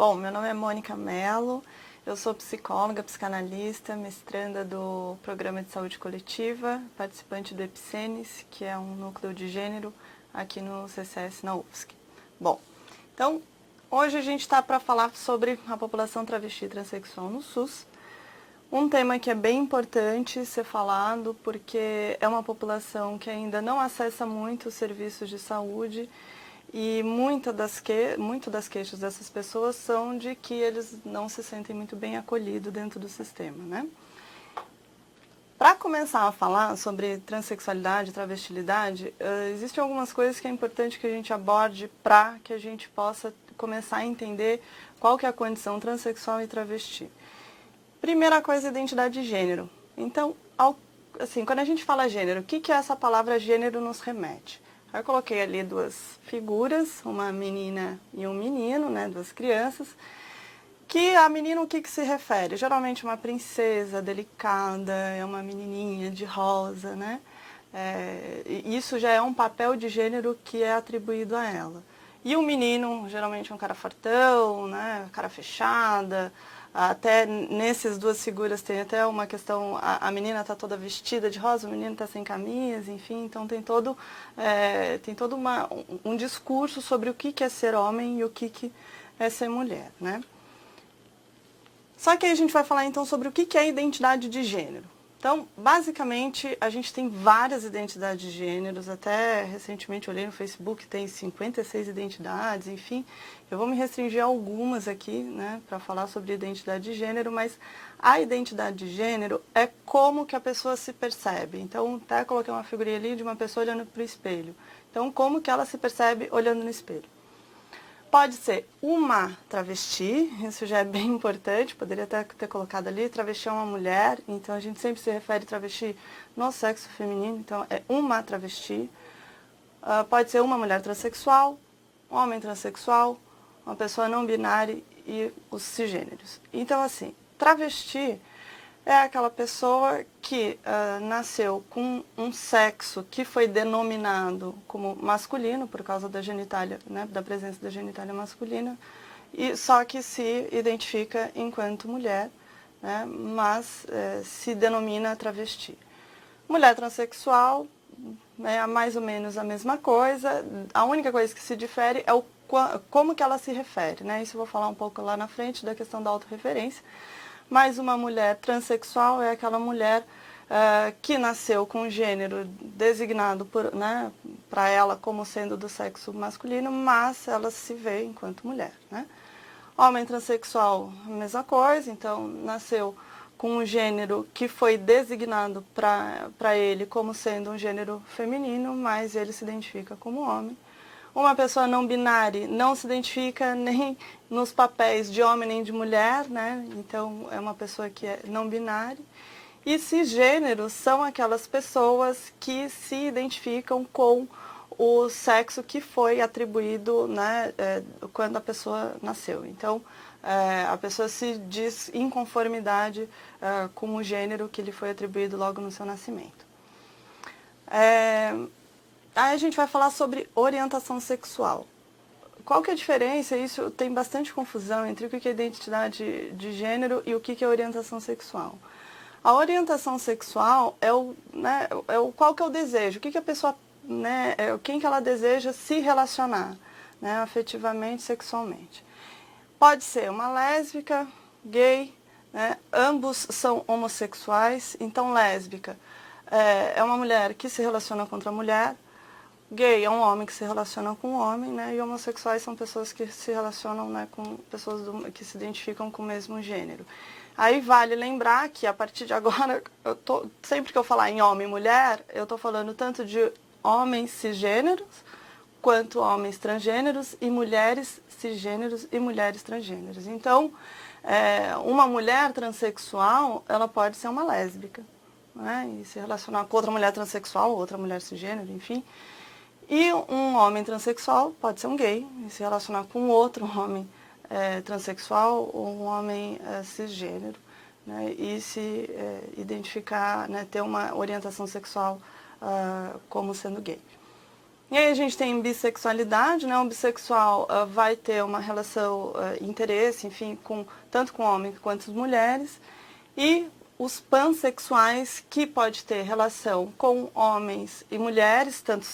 Bom, meu nome é Mônica Mello, eu sou psicóloga, psicanalista, mestranda do Programa de Saúde Coletiva, participante do EPSENES, que é um núcleo de gênero aqui no CCS na UFSC. Bom, então, hoje a gente está para falar sobre a população travesti e transexual no SUS, um tema que é bem importante ser falado, porque é uma população que ainda não acessa muito os serviços de saúde e muitas das queixas dessas pessoas são de que eles não se sentem muito bem acolhidos dentro do sistema, né? Para começar a falar sobre transexualidade, travestilidade, existem algumas coisas que é importante que a gente aborde para que a gente possa começar a entender qual que é a condição transexual e travesti. Primeira coisa, identidade de gênero. Então, assim, quando a gente fala gênero, o que essa palavra gênero nos remete? Eu coloquei ali duas figuras, uma menina e um menino, né, duas crianças, que a menina o que se refere? Geralmente uma princesa delicada, é uma menininha de rosa, né? Isso já é um papel de gênero que é atribuído a ela. E o menino, geralmente um cara fartão, né, cara fechada. Até nessas duas figuras tem até uma questão, a menina está toda vestida de rosa, o menino está sem camisa, enfim, então tem todo um discurso sobre o que é ser homem e o que é ser mulher, né? Só que aí a gente vai falar então sobre o que é identidade de gênero. Então, basicamente, a gente tem várias identidades de gêneros, até recentemente olhei no Facebook, tem 56 identidades, enfim. Eu vou me restringir a algumas aqui, né, para falar sobre identidade de gênero, mas a identidade de gênero é como que a pessoa se percebe. Então, até coloquei uma figurinha ali de uma pessoa olhando para o espelho. Então, como que ela se percebe olhando no espelho? Pode ser uma travesti, isso já é bem importante, poderia até ter colocado ali, travesti é uma mulher, então a gente sempre se refere travesti no sexo feminino, então é uma travesti. Pode ser uma mulher transexual, um homem transexual, uma pessoa não binária e os cisgêneros. Então, assim, travesti é aquela pessoa que nasceu com um sexo que foi denominado como masculino, por causa da genitália, né, da presença da genitália masculina, e só que se identifica enquanto mulher, né, mas se denomina travesti. Mulher transexual é mais ou menos a mesma coisa, a única coisa que se difere é como que ela se refere, né? Isso eu vou falar um pouco lá na frente da questão da autorreferência. Mas uma mulher transexual é aquela mulher que nasceu com um gênero designado né, para ela como sendo do sexo masculino, mas ela se vê enquanto mulher, né? Homem transexual, a mesma coisa, então nasceu com um gênero que foi designado para ele como sendo um gênero feminino, mas ele se identifica como homem. Uma pessoa não binária não se identifica nem nos papéis de homem nem de mulher, né? Então é uma pessoa que é não binária. E cisgêneros são aquelas pessoas que se identificam com o sexo que foi atribuído, né, quando a pessoa nasceu. Então, a pessoa se diz em conformidade com o gênero que lhe foi atribuído logo no seu nascimento. Aí a gente vai falar sobre orientação sexual. Qual que é a diferença? Isso tem bastante confusão entre o que é identidade de gênero e o que é orientação sexual. A orientação sexual qual que é o desejo, o que a pessoa, né, quem que ela deseja se relacionar, né, afetivamente, sexualmente. Pode ser uma lésbica, gay, né, ambos são homossexuais, então lésbica é uma mulher que se relaciona com outra mulher, gay é um homem que se relaciona com um homem, né, e homossexuais são pessoas que se relacionam, né, com pessoas que se identificam com o mesmo gênero. Aí vale lembrar que a partir de agora, sempre que eu falar em homem e mulher, eu estou falando tanto de homens cisgêneros, quanto homens transgêneros e mulheres cisgêneros e mulheres transgêneros. Então, uma mulher transexual, ela pode ser uma lésbica, né, e se relacionar com outra mulher transexual, outra mulher cisgênero, enfim. E um homem transexual pode ser um gay e se relacionar com outro homem transexual ou um homem cisgênero, né, e se identificar, né, ter uma orientação sexual como sendo gay. E aí a gente tem bissexualidade, né? O bissexual vai ter uma relação, interesse, enfim, tanto com homens quanto com mulheres. E os pansexuais, que pode ter relação com homens e mulheres, tanto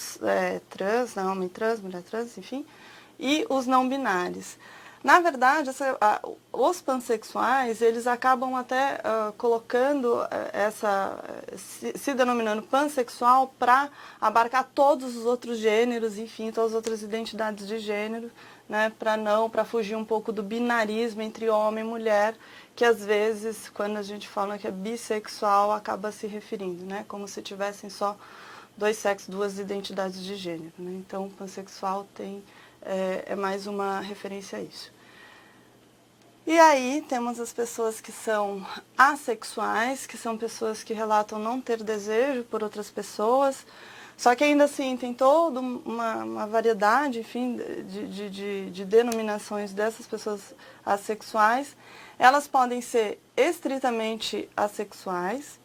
trans, né? Homem trans, mulher trans, enfim, e os não binários. Na verdade, os pansexuais, eles acabam até colocando se denominando pansexual para abarcar todos os outros gêneros, enfim, todas as outras identidades de gênero, né, para fugir um pouco do binarismo entre homem e mulher, que às vezes, quando a gente fala que é bissexual, acaba se referindo, né, como se tivessem só dois sexos, duas identidades de gênero, né? Então, pansexual é mais uma referência a isso. E aí temos as pessoas que são assexuais, que são pessoas que relatam não ter desejo por outras pessoas, só que ainda assim tem toda uma variedade, enfim, de denominações dessas pessoas assexuais. Elas podem ser estritamente assexuais,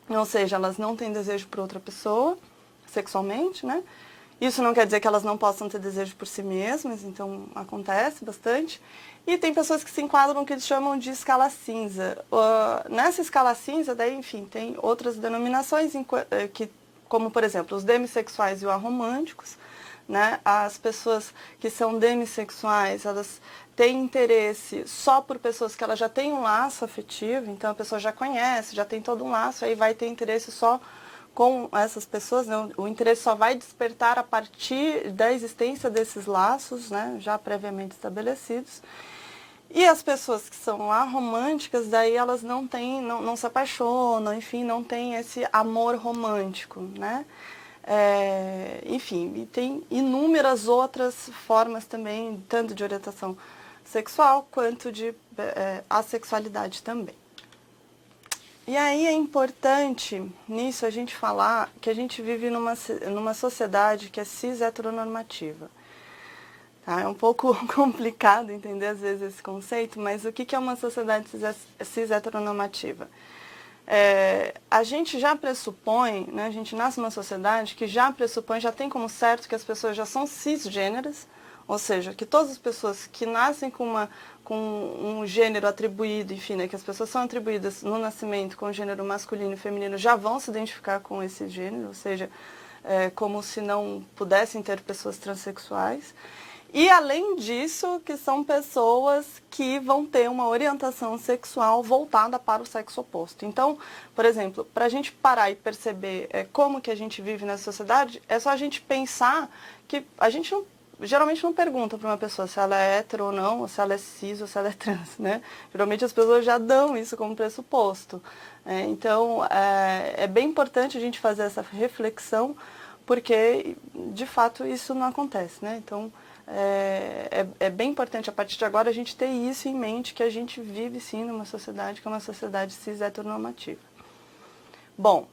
ou seja, elas não têm desejo por outra pessoa, sexualmente, né? Isso não quer dizer que elas não possam ter desejo por si mesmas, então acontece bastante. E tem pessoas que se enquadram no que eles chamam de escala cinza. Nessa escala cinza, daí, enfim, tem outras denominações, como, por exemplo, os demissexuais e os aromânticos, né? As pessoas que são demissexuais, elas têm interesse só por pessoas que elas já têm um laço afetivo, então a pessoa já conhece, já tem todo um laço, aí vai ter interesse só com essas pessoas, né? O interesse só vai despertar a partir da existência desses laços, né? Já previamente estabelecidos. E as pessoas que são aromânticas, daí elas não se apaixonam, enfim, não têm esse amor romântico, né? Enfim, e tem inúmeras outras formas também, tanto de orientação sexual quanto de assexualidade também. E aí é importante nisso a gente falar que a gente vive numa sociedade que é cis-heteronormativa. Tá? É um pouco complicado entender às vezes esse conceito, mas o que é uma sociedade cis-heteronormativa? A gente já pressupõe, né, a gente nasce numa sociedade que já pressupõe, já tem como certo que as pessoas já são cisgêneras, ou seja, que todas as pessoas que nascem com um gênero atribuído, enfim, né, que as pessoas são atribuídas no nascimento com o gênero masculino e feminino, já vão se identificar com esse gênero, ou seja, como se não pudessem ter pessoas transexuais. E, além disso, que são pessoas que vão ter uma orientação sexual voltada para o sexo oposto. Então, por exemplo, para a gente parar e perceber como que a gente vive nessa sociedade, é só a gente pensar que a gente geralmente não pergunta para uma pessoa se ela é hétero ou não, ou se ela é cis ou se ela é trans, né? Geralmente as pessoas já dão isso como pressuposto. Então, é bem importante a gente fazer essa reflexão, porque, de fato, isso não acontece, né? Então, é bem importante, a partir de agora, a gente ter isso em mente, que a gente vive, sim, numa sociedade que é uma sociedade cis-heteronormativa. Bom,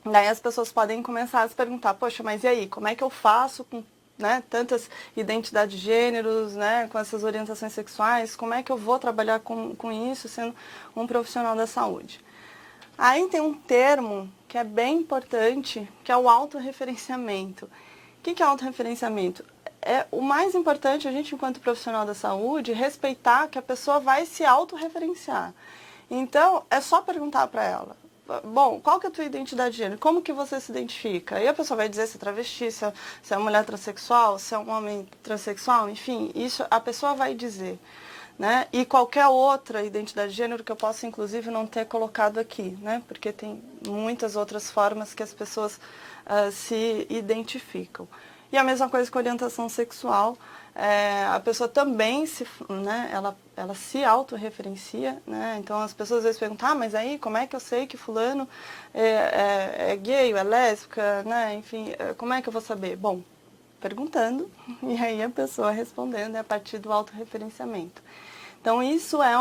daí as pessoas podem começar a se perguntar, poxa, mas e aí, como é que eu faço com, né, tantas identidades de gêneros, né, com essas orientações sexuais, como é que eu vou trabalhar com isso sendo um profissional da saúde? Aí tem um termo que é bem importante, que é o autorreferenciamento. O que é autorreferenciamento? O mais importante, a gente, enquanto profissional da saúde, respeitar que a pessoa vai se autorreferenciar. Então, é só perguntar para ela, bom, qual que é a tua identidade de gênero? Como que você se identifica? Aí a pessoa vai dizer se é travesti, se é uma mulher transexual, se é um homem transexual, enfim, isso a pessoa vai dizer. Né? E qualquer outra identidade de gênero que eu possa, inclusive, não ter colocado aqui, né? Porque tem muitas outras formas que as pessoas se identificam. E a mesma coisa com orientação sexual, a pessoa também né, ela se autorreferencia, né? Então as pessoas às vezes perguntam, mas aí como é que eu sei que fulano é gay ou é lésbica, né? Enfim, como é que eu vou saber? Bom, perguntando, e aí a pessoa respondendo a partir do autorreferenciamento. Então, isso é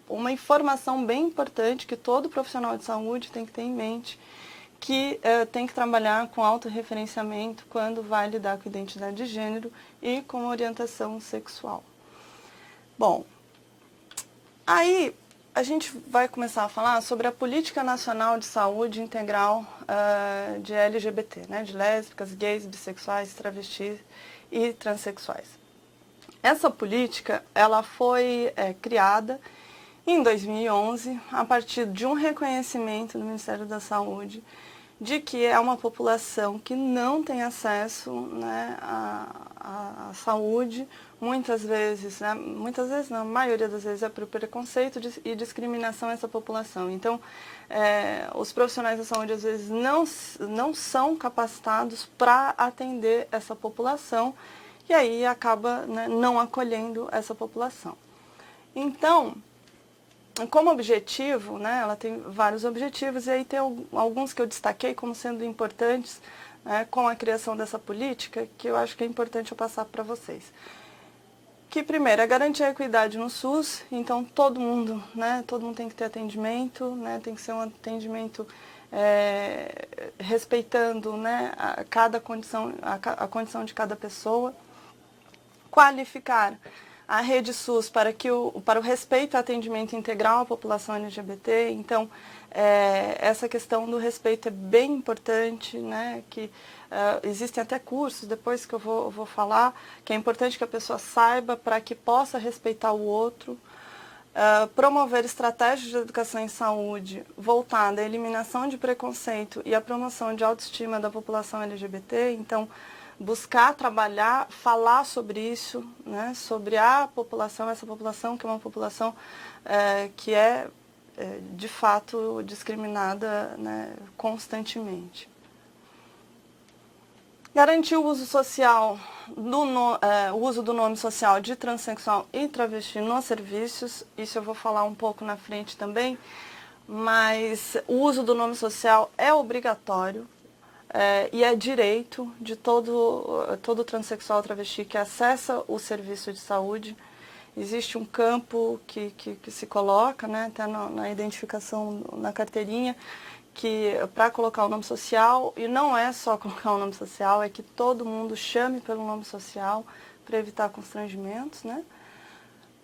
uma informação bem importante que todo profissional de saúde tem que ter em mente, que tem que trabalhar com autorreferenciamento quando vai lidar com identidade de gênero e com orientação sexual. Bom, aí a gente vai começar a falar sobre a Política Nacional de Saúde Integral de LGBT, né, de lésbicas, gays, bissexuais, travestis e transexuais. Essa política, ela foi criada em 2011, a partir de um reconhecimento do Ministério da Saúde de que é uma população que não tem acesso, né, à saúde, muitas vezes não, a maioria das vezes é por preconceito e discriminação a essa população. Então, os profissionais da saúde às vezes não são capacitados para atender essa população e aí acaba, né, não acolhendo essa população. Então, como objetivo, né, ela tem vários objetivos, e aí tem alguns que eu destaquei como sendo importantes, né, com a criação dessa política, que eu acho que é importante eu passar para vocês. Que primeiro é garantir a equidade no SUS, então todo mundo tem que ter atendimento, né, tem que ser um atendimento respeitando, né, a condição de cada pessoa. Qualificar a rede SUS para o respeito e atendimento integral à população LGBT. Então, essa questão do respeito é bem importante, né, que existem até cursos, depois que eu vou falar, que é importante que a pessoa saiba para que possa respeitar o outro. Promover estratégias de educação em saúde voltada à eliminação de preconceito e à promoção de autoestima da população LGBT. Então, buscar trabalhar, falar sobre isso, né, sobre a população, essa população que é uma população que é de fato discriminada, né, constantemente. Garantir o uso social, o uso do nome social de transexual e travesti nos serviços, isso eu vou falar um pouco na frente também, mas o uso do nome social é obrigatório. E é direito de todo transexual travesti que acessa o serviço de saúde. Existe um campo que se coloca, né, até na identificação, na carteirinha, que para colocar o nome social, e não é só colocar o nome social, é que todo mundo chame pelo nome social para evitar constrangimentos, né?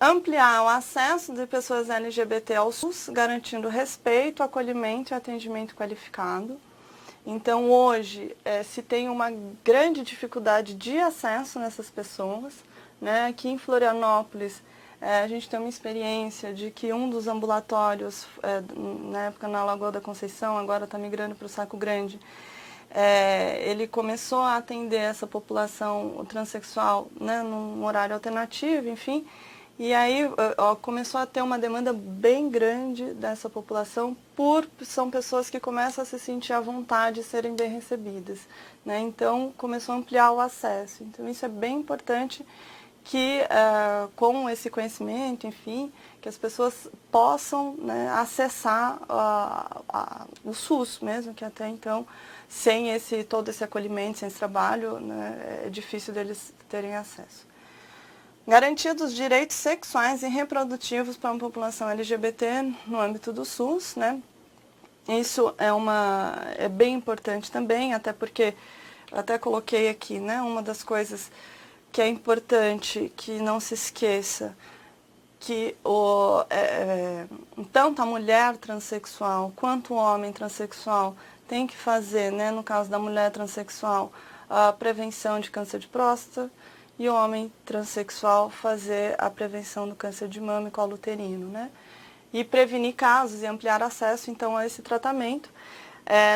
Ampliar o acesso de pessoas LGBT ao SUS, garantindo respeito, acolhimento e atendimento qualificado. Então, hoje, se tem uma grande dificuldade de acesso nessas pessoas, né? Aqui em Florianópolis, a gente tem uma experiência de que um dos ambulatórios, na época na Lagoa da Conceição, agora está migrando para o Saco Grande, ele começou a atender essa população transexual, né, num horário alternativo, enfim. E aí começou a ter uma demanda bem grande dessa população, são pessoas que começam a se sentir à vontade de serem bem recebidas, né? Então começou a ampliar o acesso. Então isso é bem importante que com esse conhecimento, enfim, que as pessoas possam, né, acessar o SUS mesmo, que até então, sem todo esse acolhimento, sem esse trabalho, né, é difícil deles terem acesso. Garantia dos direitos sexuais e reprodutivos para a população LGBT no âmbito do SUS, né? Isso é bem importante também, até porque, eu até coloquei aqui, né, uma das coisas que é importante que não se esqueça, que tanto a mulher transexual quanto o homem transexual tem que fazer, né, no caso da mulher transexual, a prevenção de câncer de próstata, e o homem transexual fazer a prevenção do câncer de mama e colo uterino, né? E prevenir casos e ampliar acesso, então, a esse tratamento.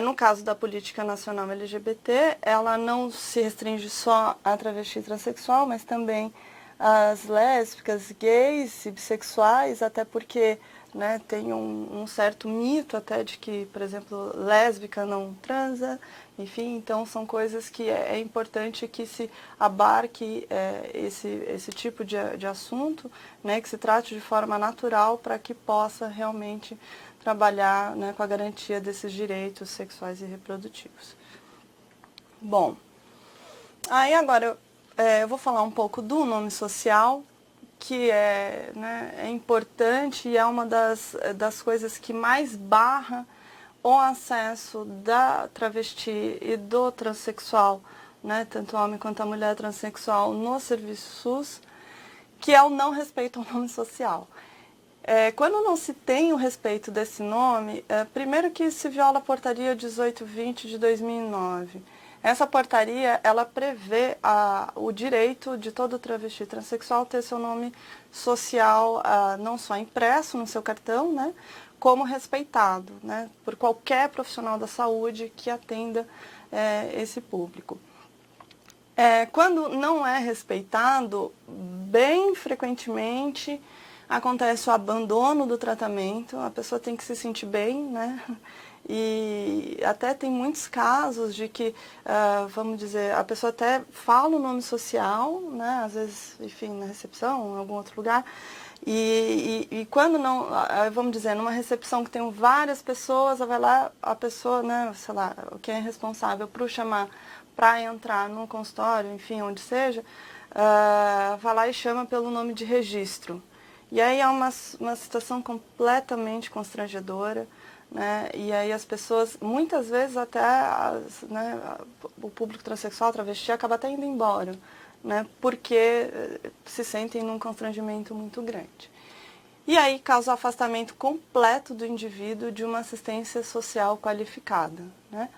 No caso da Política Nacional LGBT, ela não se restringe só a travesti transexual, mas também as lésbicas, gays e bissexuais, até porque, né, tem um certo mito até de que, por exemplo, lésbica não transa, enfim, então são coisas que é importante que se abarque esse tipo de assunto, né, que se trate de forma natural para que possa realmente trabalhar, né, com a garantia desses direitos sexuais e reprodutivos. Bom, aí agora eu vou falar um pouco do nome social, que é importante e é uma das coisas que mais barra o acesso da travesti e do transexual, né, tanto o homem quanto a mulher transexual no serviço SUS, que é o não respeito ao nome social. Quando não se tem o respeito desse nome, primeiro que se viola a portaria 1820 de 2009. Essa portaria, ela prevê o direito de todo travesti transexual ter seu nome social não só impresso no seu cartão, né, como respeitado, né, por qualquer profissional da saúde que atenda esse público. Quando não é respeitado, bem frequentemente acontece o abandono do tratamento, a pessoa tem que se sentir bem, né? E até tem muitos casos de que, vamos dizer, a pessoa até fala o nome social, né? Às vezes, enfim, na recepção, em algum outro lugar, e quando não, vamos dizer, numa recepção que tem várias pessoas, vai lá a pessoa, né, sei lá, quem é responsável por chamar para entrar no consultório, enfim, onde seja, vai lá e chama pelo nome de registro. E aí é uma situação completamente constrangedora, né? E aí as pessoas, muitas vezes até, né, o público transexual, travesti, acaba até indo embora, né? Porque se sentem num constrangimento muito grande. E aí causa o afastamento completo do indivíduo de uma assistência social qualificada, né?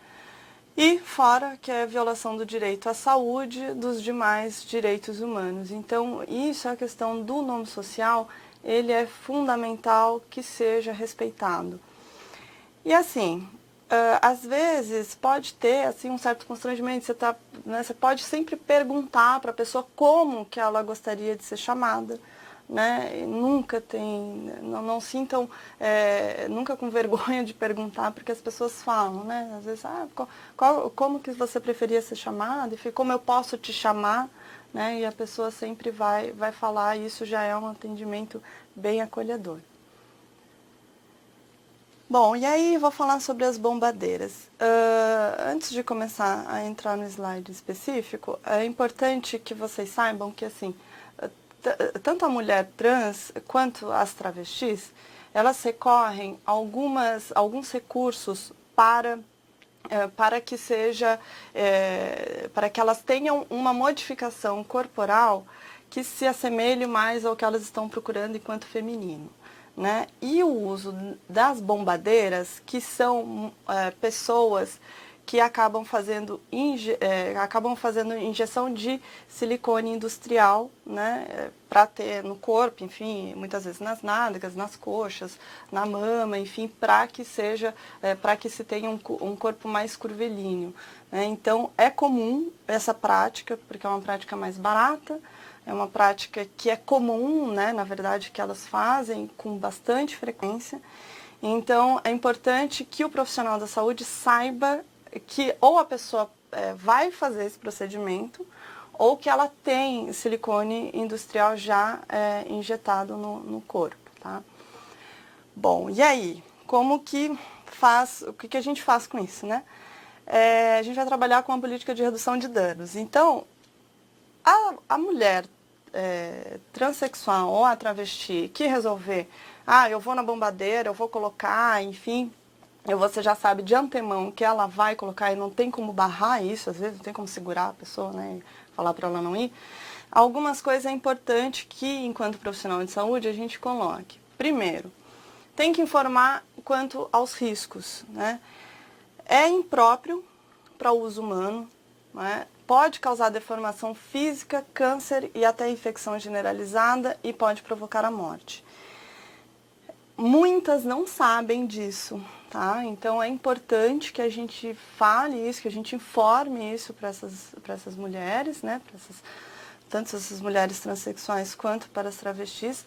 E fora que é a violação do direito à saúde, dos demais direitos humanos. Então, isso é a questão do nome social, ele é fundamental que seja respeitado. E assim, às vezes pode ter assim, um certo constrangimento, você pode sempre perguntar para a pessoa como que ela gostaria de ser chamada. Né? E nunca não sintam, nunca com vergonha de perguntar, porque as pessoas falam, né? Às vezes, como que você preferia ser chamada? Enfim, como eu posso te chamar? Né? E a pessoa sempre vai falar, e isso já é um atendimento bem acolhedor. Bom, e aí vou falar sobre as bombadeiras. Antes de começar a entrar no slide específico, é importante que vocês saibam que, assim, tanto a mulher trans quanto as travestis, elas recorrem a alguns recursos para que para que elas tenham uma modificação corporal que se assemelhe mais ao que elas estão procurando enquanto feminino. Né? E o uso das bombadeiras, que são pessoas que acabam fazendo injeção de silicone industrial, né, para ter no corpo, enfim, muitas vezes nas nádegas, nas coxas, na mama, enfim, para que se tenha um corpo mais curvilíneo. Né? Então, é comum essa prática, porque é uma prática mais barata, é uma prática que é comum, né, na verdade, que elas fazem com bastante frequência. Então, é importante que o profissional da saúde saiba que ou a pessoa vai fazer esse procedimento ou que ela tem silicone industrial já injetado no corpo, tá? Bom, e aí, o que a gente faz com isso, né? A gente vai trabalhar com uma política de redução de danos. Então, a mulher transexual ou a travesti que resolver, eu vou na bombadeira, eu vou colocar, enfim, você já sabe de antemão que ela vai colocar e não tem como barrar isso, às vezes não tem como segurar a pessoa, né, e falar para ela não ir. Algumas coisas é importante que, enquanto profissional de saúde, a gente coloque. Primeiro, tem que informar quanto aos riscos, né? É impróprio para o uso humano, né? Pode causar deformação física, câncer e até infecção generalizada e pode provocar a morte. Muitas não sabem disso, tá? Então é importante que a gente fale isso, que a gente informe isso para essas mulheres, né? Tanto essas mulheres transexuais quanto para as travestis,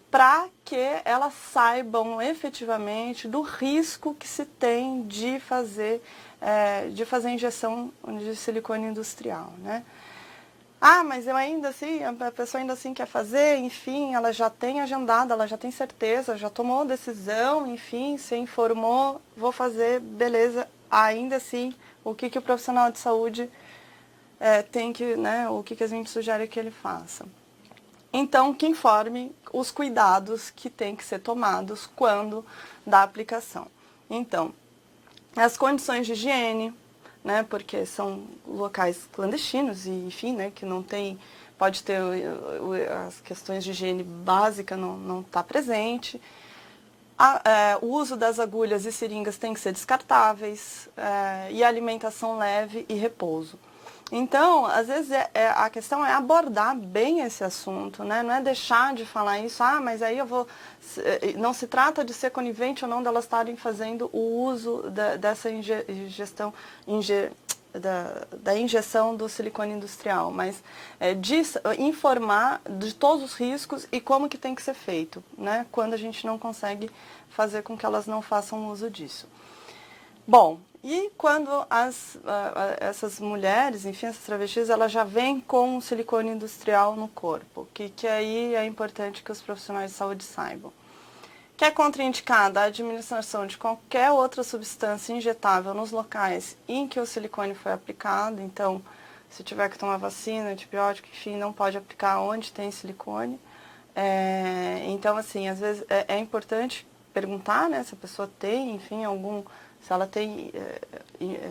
para que elas saibam efetivamente do risco que se tem de fazer injeção de silicone industrial, né? Mas eu ainda assim, a pessoa ainda assim quer fazer, enfim, ela já tem agendado, ela já tem certeza, já tomou decisão, enfim, se informou, vou fazer, beleza. Ainda assim, o que o profissional de saúde tem que, né, o que a gente sugere que ele faça? Então, que informe os cuidados que tem que ser tomados quando da aplicação. Então, as condições de higiene, né, porque são locais clandestinos e, enfim, né, que não tem pode ter as questões de higiene básica não tá presente. O uso das agulhas e seringas tem que ser descartáveis, e alimentação leve e repouso. Então, às vezes, a questão é abordar bem esse assunto, né? Não é deixar de falar isso, mas aí eu vou... Não se trata de ser conivente ou não delas estarem fazendo o uso dessa da injeção do silicone industrial, mas de informar de todos os riscos e como que tem que ser feito, né? Quando a gente não consegue fazer com que elas não façam uso disso. Bom, e quando essas mulheres, enfim, essas travestis, elas já vêm com um silicone industrial no corpo, que aí é importante que os profissionais de saúde saibam. Que é contraindicada a administração de qualquer outra substância injetável nos locais em que o silicone foi aplicado. Então, se tiver que tomar vacina, antibiótico, enfim, não pode aplicar onde tem silicone. Então, assim, às vezes é importante perguntar, né, se a pessoa tem, enfim, se ela tem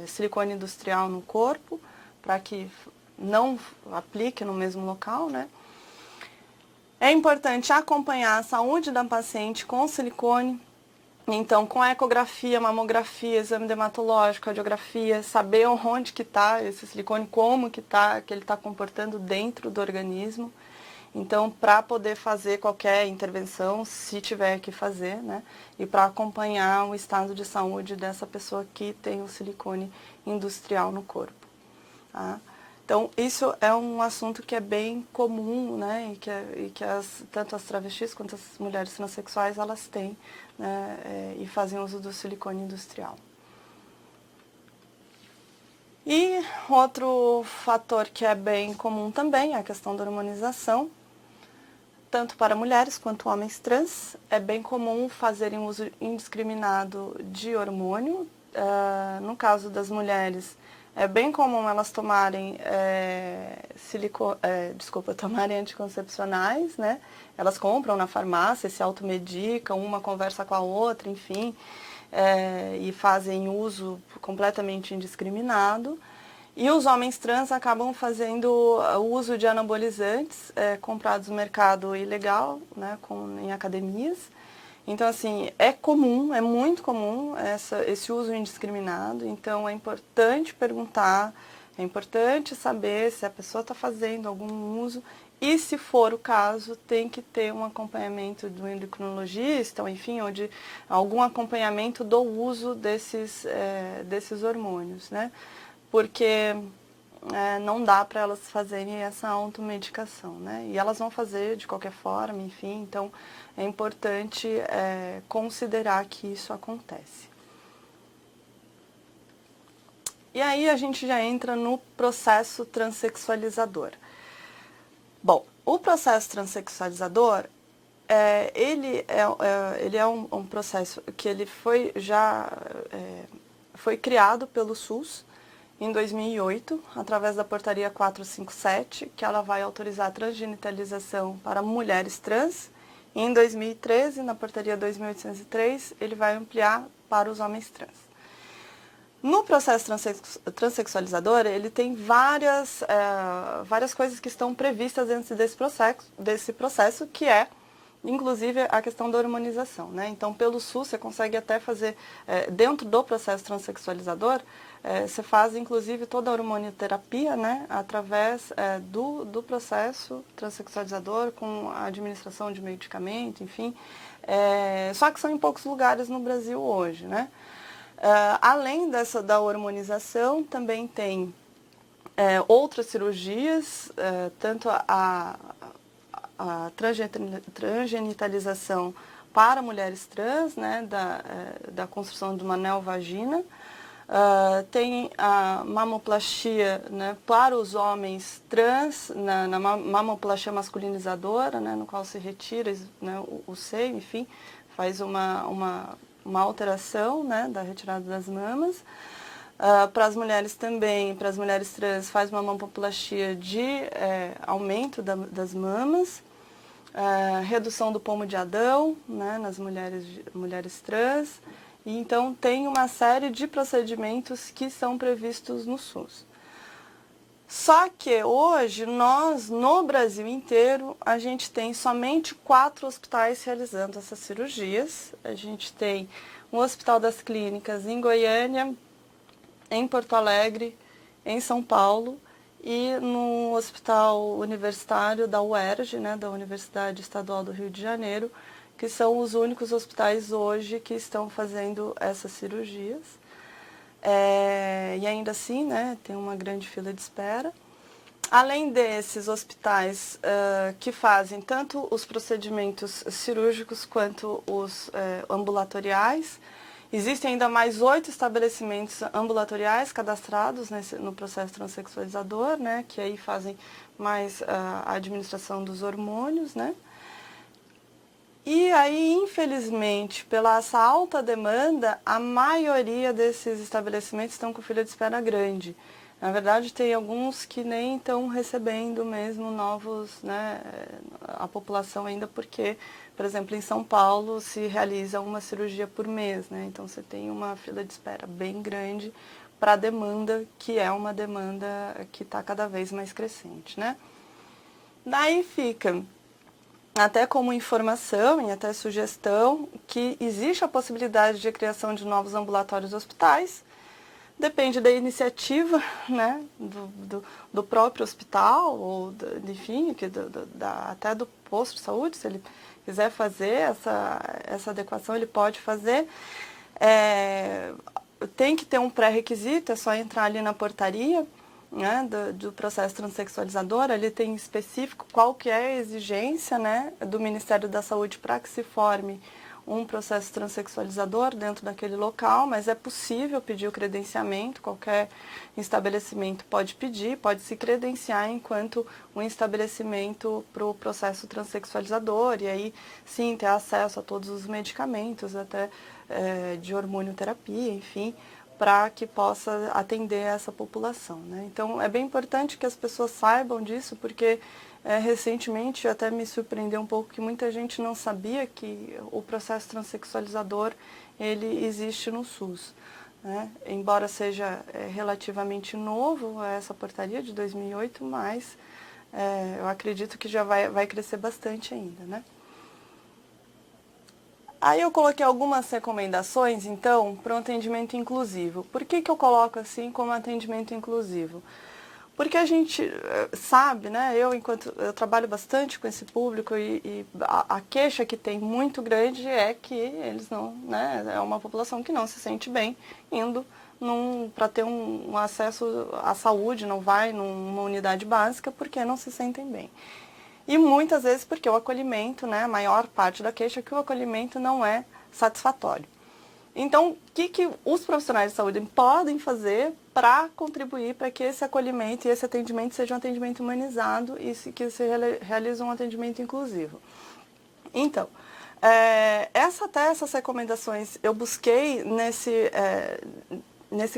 silicone industrial no corpo, para que não aplique no mesmo local, né? É importante acompanhar a saúde da paciente com silicone, então com a ecografia, mamografia, exame dermatológico, radiografia, saber onde que está esse silicone, como que ele está comportando dentro do organismo. Então, para poder fazer qualquer intervenção, se tiver que fazer, né? E para acompanhar o estado de saúde dessa pessoa que tem o silicone industrial no corpo. Tá? Então, isso é um assunto que é bem comum, né? E que tanto as travestis quanto as mulheres transexuais, elas têm, né? E fazem uso do silicone industrial. E outro fator que é bem comum também é a questão da hormonização. Tanto para mulheres quanto homens trans, é bem comum fazerem uso indiscriminado de hormônio. No caso das mulheres, é bem comum elas tomarem tomarem anticoncepcionais, né? Elas compram na farmácia, se automedicam, uma conversa com a outra, enfim, e fazem uso completamente indiscriminado. E os homens trans acabam fazendo o uso de anabolizantes comprados no mercado ilegal, né, em academias. Então, assim, é comum, é muito comum esse uso indiscriminado. Então, é importante perguntar, é importante saber se a pessoa está fazendo algum uso. E, se for o caso, tem que ter um acompanhamento do endocrinologista, ou enfim, ou de algum acompanhamento do uso desses hormônios, né? Porque não dá para elas fazerem essa automedicação, né? E elas vão fazer de qualquer forma, enfim, então é importante considerar que isso acontece. E aí a gente já entra no processo transexualizador. Bom, o processo transexualizador, ele é um processo que ele foi criado pelo SUS, em 2008, através da portaria 457, que ela vai autorizar a transgenitalização para mulheres trans. E em 2013, na portaria 2803, ele vai ampliar para os homens trans. No processo transexualizador, ele tem várias coisas que estão previstas dentro desse processo, que é, inclusive, a questão da hormonização, né? Então, pelo SUS, você consegue até fazer, dentro do processo transexualizador, você faz, inclusive, toda a hormonioterapia, né, através do processo transexualizador, com a administração de medicamento, enfim. Só que são em poucos lugares no Brasil hoje, né? Além da hormonização, também tem outras cirurgias, tanto a transgenitalização para mulheres trans, né, da construção de uma neovagina. Tem a mamoplastia, né, para os homens trans, na mamoplastia masculinizadora, né, no qual se retira, né, o seio, enfim, faz uma alteração, né, da retirada das mamas. Para as mulheres também, para as mulheres trans, faz uma mamoplastia de aumento das mamas. Redução do pomo de Adão, né, nas mulheres trans. E então tem uma série de procedimentos que são previstos no SUS. Só que hoje, nós, no Brasil inteiro, a gente tem somente 4 hospitais realizando essas cirurgias. A gente tem o Hospital das Clínicas em Goiânia, em Porto Alegre, em São Paulo e no Hospital Universitário da UERJ, né, da Universidade Estadual do Rio de Janeiro, que são os únicos hospitais hoje que estão fazendo essas cirurgias. E ainda assim, né, tem uma grande fila de espera. Além desses hospitais que fazem tanto os procedimentos cirúrgicos quanto os ambulatoriais, existem ainda mais 8 estabelecimentos ambulatoriais cadastrados no processo transexualizador, né, que aí fazem mais a administração dos hormônios, né. E aí, infelizmente, pela essa alta demanda, a maioria desses estabelecimentos estão com fila de espera grande. Na verdade, tem alguns que nem estão recebendo mesmo novos, né, a população ainda, porque, por exemplo, em São Paulo se realiza uma cirurgia por mês, né? Então você tem uma fila de espera bem grande para a demanda, que é uma demanda que está cada vez mais crescente, né? Daí fica até como informação e até sugestão que existe a possibilidade de criação de novos ambulatórios hospitais. Depende da iniciativa, né, do próprio hospital, ou enfim, até do posto de saúde, se ele quiser fazer essa adequação, ele pode fazer. Tem que ter um pré-requisito, é só entrar ali na portaria, né, do processo transexualizador, ali tem específico qual que é a exigência, né, do Ministério da Saúde para que se forme um processo transexualizador dentro daquele local, mas é possível pedir o credenciamento, qualquer estabelecimento pode pedir, pode se credenciar enquanto um estabelecimento para o processo transexualizador, e aí sim ter acesso a todos os medicamentos, até de hormonioterapia, enfim, para que possa atender essa população, né? Então, é bem importante que as pessoas saibam disso, porque recentemente até me surpreendeu um pouco que muita gente não sabia que o processo transexualizador ele existe no SUS, né? Embora seja relativamente novo essa portaria de 2008, mas eu acredito que já vai crescer bastante ainda, né? Aí eu coloquei algumas recomendações, então, para um atendimento inclusivo. Por que eu coloco assim como atendimento inclusivo? Porque a gente sabe, né, eu trabalho bastante com esse público e a queixa que tem muito grande é que eles não, né, é uma população que não se sente bem indo para ter um acesso à saúde, não vai numa unidade básica porque não se sentem bem. E muitas vezes porque o acolhimento, né, a maior parte da queixa é que o acolhimento não é satisfatório. Então, o que os profissionais de saúde podem fazer para contribuir para que esse acolhimento e esse atendimento seja um atendimento humanizado e que se realize um atendimento inclusivo? Então, essas recomendações eu busquei nesse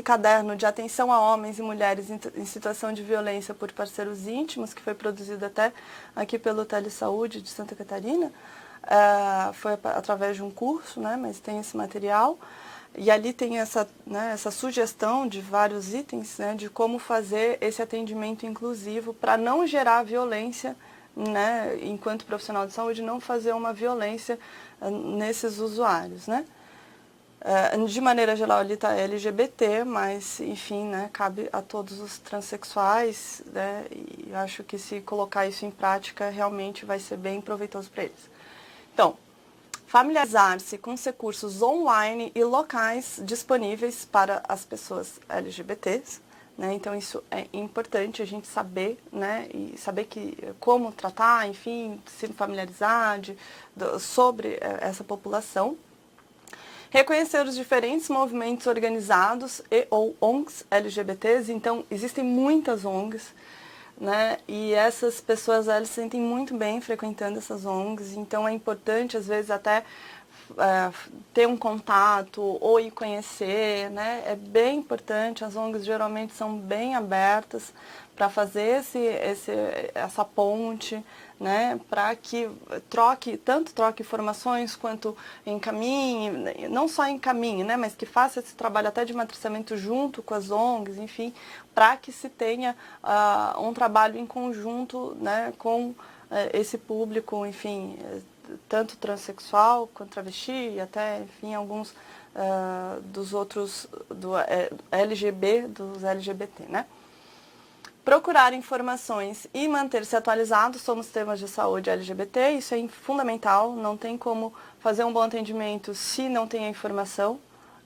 caderno de atenção a homens e mulheres em situação de violência por parceiros íntimos, que foi produzido até aqui pelo Telesaúde de Santa Catarina. Foi através de um curso, né, mas tem esse material. E ali tem essa sugestão de vários itens, né, de como fazer esse atendimento inclusivo para não gerar violência, né, enquanto profissional de saúde, não fazer uma violência nesses usuários, né. De maneira geral, ali está LGBT, mas, enfim, né, cabe a todos os transexuais, né, e acho que se colocar isso em prática, realmente vai ser bem proveitoso para eles. Então, familiarizar-se com os recursos online e locais disponíveis para as pessoas LGBTs, né, então isso é importante a gente saber, né, e saber como tratar, enfim, se familiarizar sobre essa população. Reconhecer os diferentes movimentos organizados ou ONGs LGBTs, então existem muitas ONGs, né, e essas pessoas elas se sentem muito bem frequentando essas ONGs, então é importante às vezes até ter um contato ou ir conhecer, né? É bem importante, as ONGs geralmente são bem abertas para fazer essa ponte, né? Para que tanto troque informações quanto encaminhe, não só encaminhe, né? Mas que faça esse trabalho até de matriciamento junto com as ONGs, enfim, para que se tenha um trabalho em conjunto, né? Com esse público, enfim, tanto transexual quanto travesti e até, enfim, alguns dos outros, dos LGBT, né? Procurar informações e manter-se atualizado sobre os temas de saúde LGBT, isso é fundamental, não tem como fazer um bom atendimento se não tem a informação.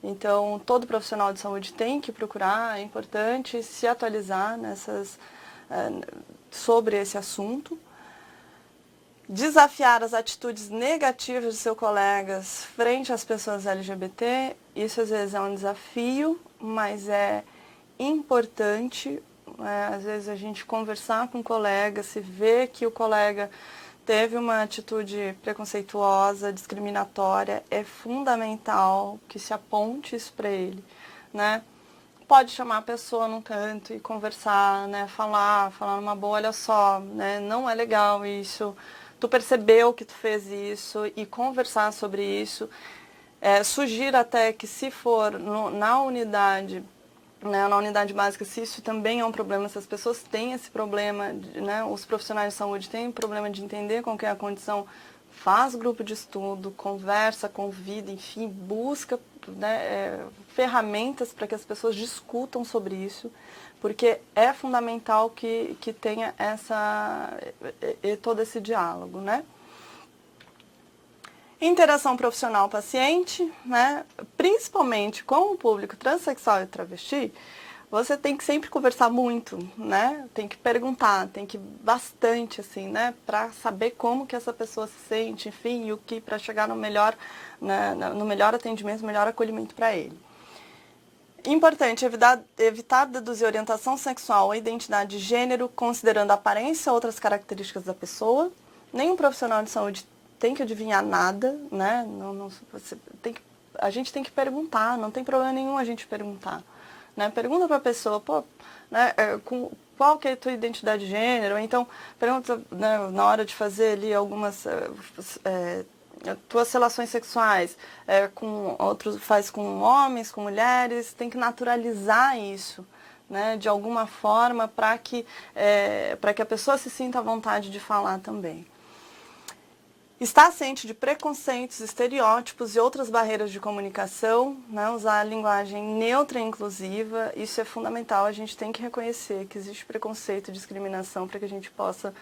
Então, todo profissional de saúde tem que procurar, é importante se atualizar sobre esse assunto. Desafiar as atitudes negativas de seus colegas frente às pessoas LGBT, isso às vezes é um desafio, mas é importante. Às vezes a gente conversar com o colega, se vê que o colega teve uma atitude preconceituosa, discriminatória, é fundamental que se aponte isso para ele, né? Pode chamar a pessoa num canto e conversar, né? Falar numa boa, olha só, né? Não é legal isso, tu percebeu que tu fez isso e conversar sobre isso. Sugiro até que se for na unidade, né, na unidade básica, se isso também é um problema, se as pessoas têm esse problema, né, os profissionais de saúde têm um problema de entender qual que é a condição, faz grupo de estudo, conversa, convida, enfim, busca, né, ferramentas para que as pessoas discutam sobre isso, porque é fundamental que tenha todo esse diálogo, né? Interação profissional-paciente, né? Principalmente com o público transexual e travesti, você tem que sempre conversar muito, né? Tem que perguntar, tem que bastante, assim, né? Para saber como que essa pessoa se sente, enfim, e o que para chegar no melhor, né? No melhor atendimento, no melhor acolhimento para ele. Importante evitar deduzir orientação sexual ou identidade de gênero, considerando a aparência ou outras características da pessoa. Nenhum profissional de saúde tem que adivinhar nada, né? A gente tem que perguntar, não tem problema nenhum a gente perguntar, né? Pergunta para a pessoa, pô, né, qual que é a tua identidade de gênero? Ou então, pergunta, né, na hora de fazer ali algumas tuas relações sexuais, faz com homens, com mulheres, tem que naturalizar isso, né, de alguma forma para que a pessoa se sinta à vontade de falar também. Estar ciente de preconceitos, estereótipos e outras barreiras de comunicação, né? Usar a linguagem neutra e inclusiva, isso é fundamental, a gente tem que reconhecer que existe preconceito e discriminação para que a gente possa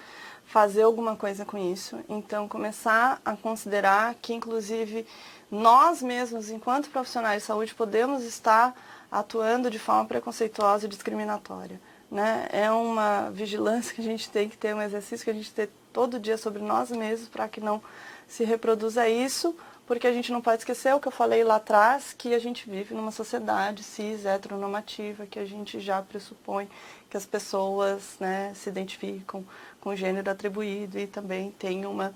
fazer alguma coisa com isso. Então, começar a considerar que, inclusive, nós mesmos, enquanto profissionais de saúde, podemos estar atuando de forma preconceituosa e discriminatória, né? É uma vigilância que a gente tem que ter, um exercício que a gente tem todo dia sobre nós mesmos para que não se reproduza isso, porque a gente não pode esquecer o que eu falei lá atrás, que a gente vive numa sociedade cis, heteronormativa, que a gente já pressupõe que as pessoas, né, se identificam com o gênero atribuído e também tem uma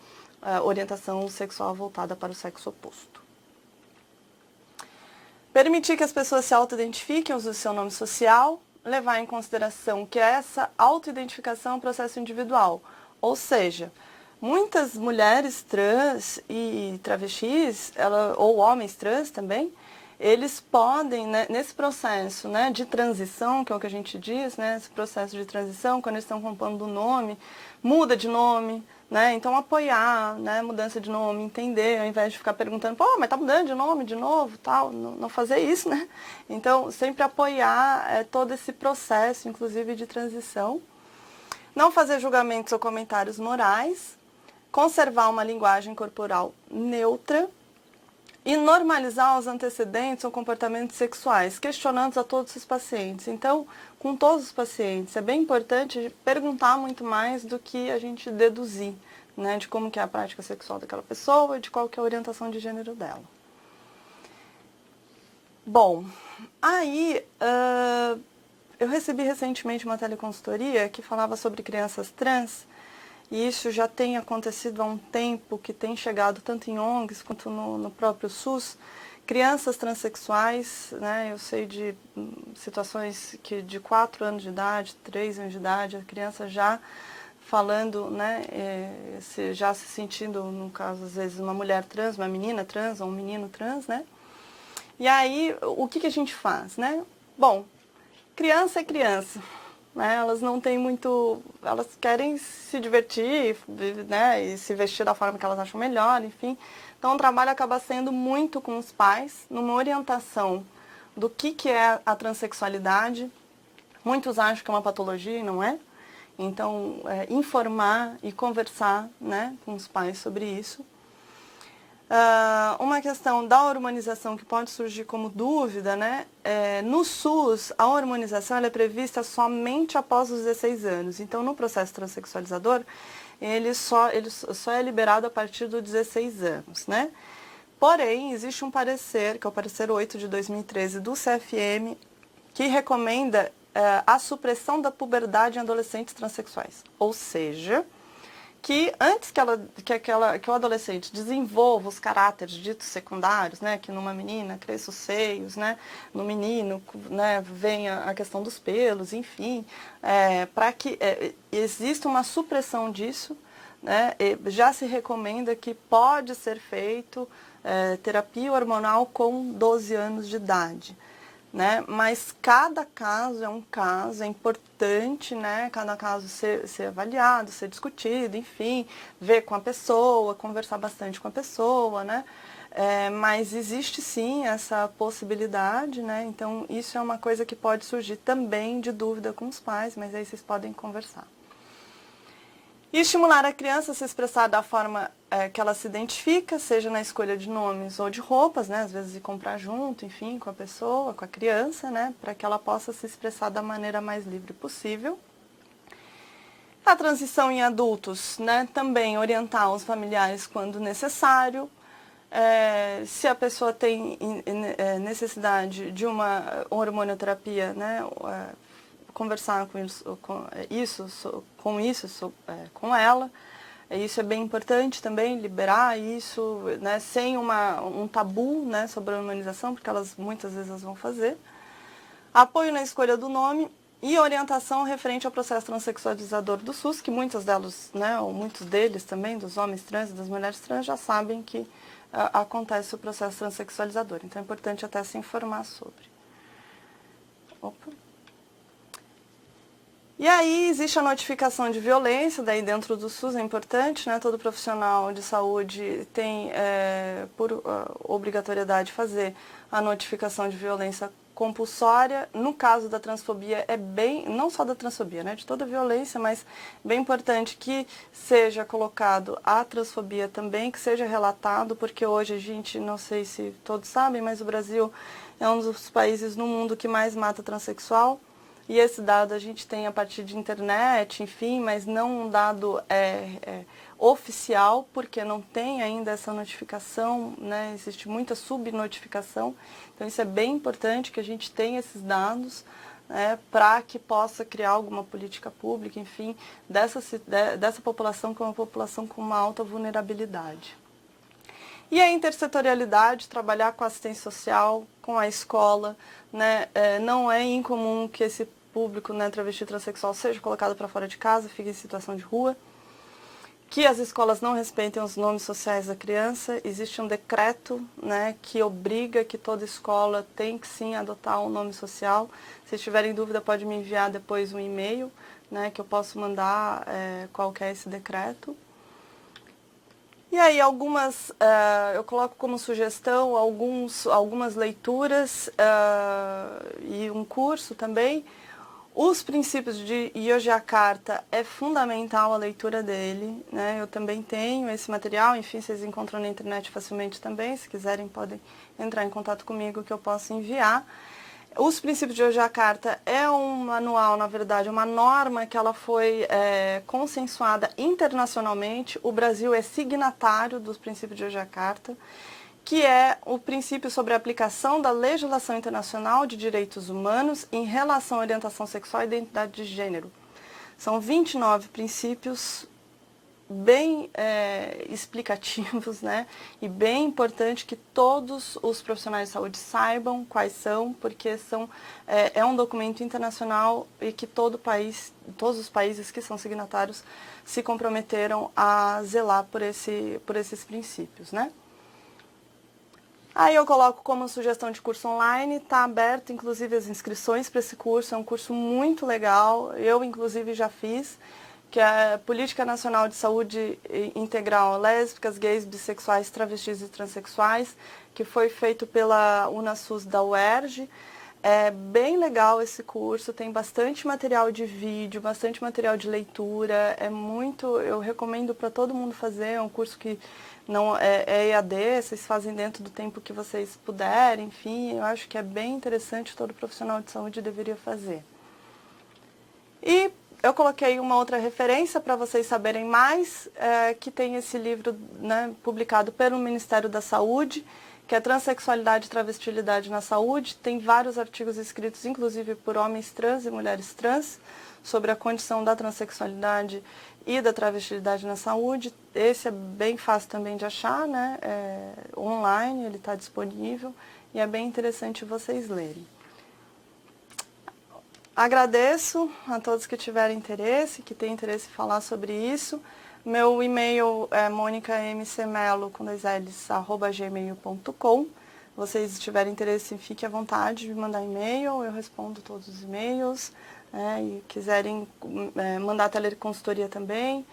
orientação sexual voltada para o sexo oposto. Permitir que as pessoas se auto-identifiquem, usem o seu nome social, levar em consideração que essa auto-identificação é um processo individual. Ou seja, muitas mulheres trans e travestis, ou homens trans também, eles podem, né, nesse processo, né, de transição, que é o que a gente diz, né, esse processo de transição, quando eles estão compondo o nome, muda de nome, né, então apoiar, né, mudança de nome, entender, ao invés de ficar perguntando, pô, mas tá mudando de nome de novo, tal, não fazer isso, né. Então, sempre apoiar todo esse processo, inclusive de transição. Não fazer julgamentos ou comentários morais, conservar uma linguagem corporal neutra e normalizar os antecedentes ou comportamentos sexuais, questionando a todos os pacientes. Então, com todos os pacientes, é bem importante perguntar muito mais do que a gente deduzir, né, de como que é a prática sexual daquela pessoa e de qual que é a orientação de gênero dela. Bom, aí eu recebi recentemente uma teleconsultoria que falava sobre crianças trans e isso já tem acontecido há um tempo, que tem chegado tanto em ONGs quanto no próprio SUS, crianças transexuais, né, eu sei de situações que de 4 anos de idade, 3 anos de idade, a criança já falando, né, já se sentindo, no caso, às vezes, uma mulher trans, uma menina trans ou um menino trans, né? E aí, o que a gente faz, né? Bom, criança é criança, né? Elas não têm muito... Elas querem se divertir, né? E se vestir da forma que elas acham melhor, enfim. Então, o trabalho acaba sendo muito com os pais, numa orientação do que é a transexualidade. Muitos acham que é uma patologia e não é. Então, informar e conversar, né, com os pais sobre isso. Uma questão da hormonização que pode surgir como dúvida, né? No SUS, a hormonização ela é prevista somente após os 16 anos. Então, no processo transexualizador, ele só é liberado a partir dos 16 anos, né? Porém, existe um parecer, que é o parecer 8 de 2013 do CFM, que recomenda a supressão da puberdade em adolescentes transexuais. Ou seja, que antes que o adolescente desenvolva os caráteres ditos secundários, né, que numa menina cresça os seios, né, no menino, né, venha a questão dos pelos, enfim, para que exista uma supressão disso, né, já se recomenda que pode ser feito terapia hormonal com 12 anos de idade. Né? Mas cada caso é um caso, é importante, né? Cada caso ser avaliado, ser discutido, enfim, ver com a pessoa, conversar bastante com a pessoa, né? Mas existe sim essa possibilidade, né? Então isso é uma coisa que pode surgir também de dúvida com os pais, mas aí vocês podem conversar. E estimular a criança a se expressar da forma que ela se identifica, seja na escolha de nomes ou de roupas, né? Às vezes ir comprar junto, enfim, com a pessoa, com a criança, né? Para que ela possa se expressar da maneira mais livre possível. A transição em adultos, né? Também orientar os familiares quando necessário. Se a pessoa tem necessidade de uma hormonioterapia, né? Conversar com ela. Isso é bem importante também, liberar isso, né, sem um tabu, né, sobre a hormonização, porque muitas vezes elas vão fazer. Apoio na escolha do nome e orientação referente ao processo transexualizador do SUS, que muitas delas, né, ou muitos deles também, dos homens trans e das mulheres trans, já sabem que acontece o processo transexualizador. Então é importante até se informar sobre. Opa. E aí existe a notificação de violência, daí dentro do SUS é importante, né? Todo profissional de saúde tem por obrigatoriedade fazer a notificação de violência compulsória. No caso da transfobia não só da transfobia, né? De toda violência, mas bem importante que seja colocado a transfobia também, que seja relatado, porque hoje a gente, não sei se todos sabem, mas o Brasil é um dos países no mundo que mais mata transexual. E esse dado a gente tem a partir de internet, enfim, mas não um dado oficial, porque não tem ainda essa notificação, né? Existe muita subnotificação. Então isso é bem importante que a gente tenha esses dados, né, para que possa criar alguma política pública, enfim, dessa população, que é uma população com uma alta vulnerabilidade. E a intersetorialidade, trabalhar com a assistência social, com a escola, né? Não é incomum que esse público, né, travesti transexual seja colocado para fora de casa, fique em situação de rua, que as escolas não respeitem os nomes sociais da criança. Existe um decreto, né, que obriga que toda escola tem que sim adotar um nome social. Se tiverem dúvida, pode me enviar depois um e-mail, né, que eu posso mandar qual que é esse decreto. E aí eu coloco como sugestão algumas leituras e um curso também. Os princípios de Yogyakarta é fundamental a leitura dele, né? Eu também tenho esse material, enfim, vocês encontram na internet facilmente também. Se quiserem, podem entrar em contato comigo que eu posso enviar. Os princípios de Yogyakarta é um manual, na verdade, uma norma que ela foi consensuada internacionalmente. O Brasil é signatário dos princípios de Yogyakarta, que é o princípio sobre a aplicação da legislação internacional de direitos humanos em relação à orientação sexual e identidade de gênero. São 29 princípios bem explicativos, né? E bem importante que todos os profissionais de saúde saibam quais são, porque é um documento internacional e que todos os países que são signatários se comprometeram a zelar por esses princípios, né? Aí eu coloco como sugestão de curso online, está aberto inclusive as inscrições para esse curso, é um curso muito legal, eu inclusive já fiz, que é Política Nacional de Saúde Integral Lésbicas, Gays, Bissexuais, Travestis e Transsexuais, que foi feito pela UNASUS da UERJ. É bem legal esse curso, tem bastante material de vídeo, bastante material de leitura, eu recomendo para todo mundo fazer, é um curso que não é EAD, vocês fazem dentro do tempo que vocês puderem, enfim, eu acho que é bem interessante, todo profissional de saúde deveria fazer. E eu coloquei uma outra referência para vocês saberem mais, que tem esse livro, né, publicado pelo Ministério da Saúde, que é Transsexualidade e Travestilidade na Saúde. Tem vários artigos escritos, inclusive por homens trans e mulheres trans, sobre a condição da transexualidade e da travestilidade na saúde. Esse é bem fácil também de achar, né? Online, ele está disponível e é bem interessante vocês lerem. Agradeço a todos que tiverem interesse, que têm interesse em falar sobre isso. Meu e-mail é monicamcmelo, com 2 L's, @gmail.com. Vocês tiverem interesse, fiquem à vontade de me mandar e-mail, eu respondo todos os e-mails. E quiserem mandar teleconsultoria também,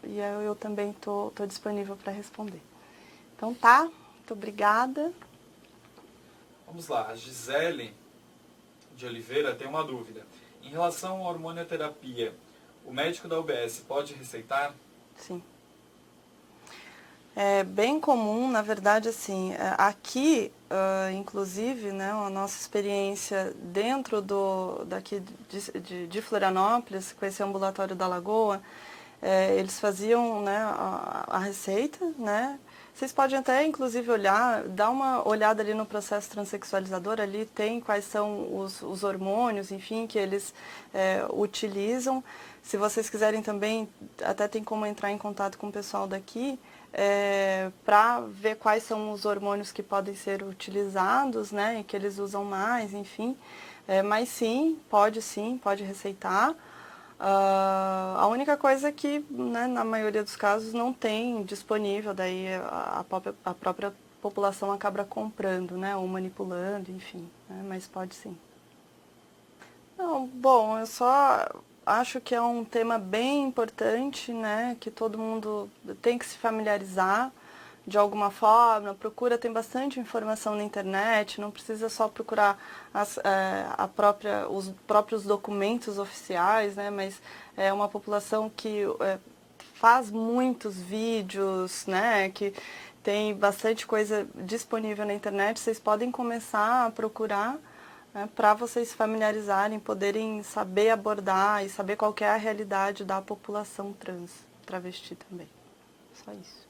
e eu também estou disponível para responder. Então tá, muito obrigada. Vamos lá, a Gisele de Oliveira tem uma dúvida. Em relação à hormonioterapia, o médico da UBS pode receitar? Sim. É bem comum, na verdade, assim, aqui, inclusive, né, a nossa experiência dentro daqui de Florianópolis, com esse ambulatório da Lagoa, eles faziam, né, a receita, né? Vocês podem até, inclusive, dar uma olhada ali no processo transexualizador, ali tem quais são os hormônios, enfim, que eles utilizam. Se vocês quiserem também, até tem como entrar em contato com o pessoal daqui, para ver quais são os hormônios que podem ser utilizados, né, e que eles usam mais, enfim. Mas sim, pode receitar. A única coisa é que, né, na maioria dos casos não tem disponível, daí a própria população acaba comprando, né, ou manipulando, enfim, né, mas pode sim. Não, bom, eu só acho que é um tema bem importante, né, que todo mundo tem que se familiarizar de alguma forma, tem bastante informação na internet, não precisa só procurar os próprios documentos oficiais, né, mas é uma população que faz muitos vídeos, né, que tem bastante coisa disponível na internet, vocês podem começar a procurar, né, para vocês se familiarizarem, poderem saber abordar e saber qual que é a realidade da população trans, travesti também. Só isso.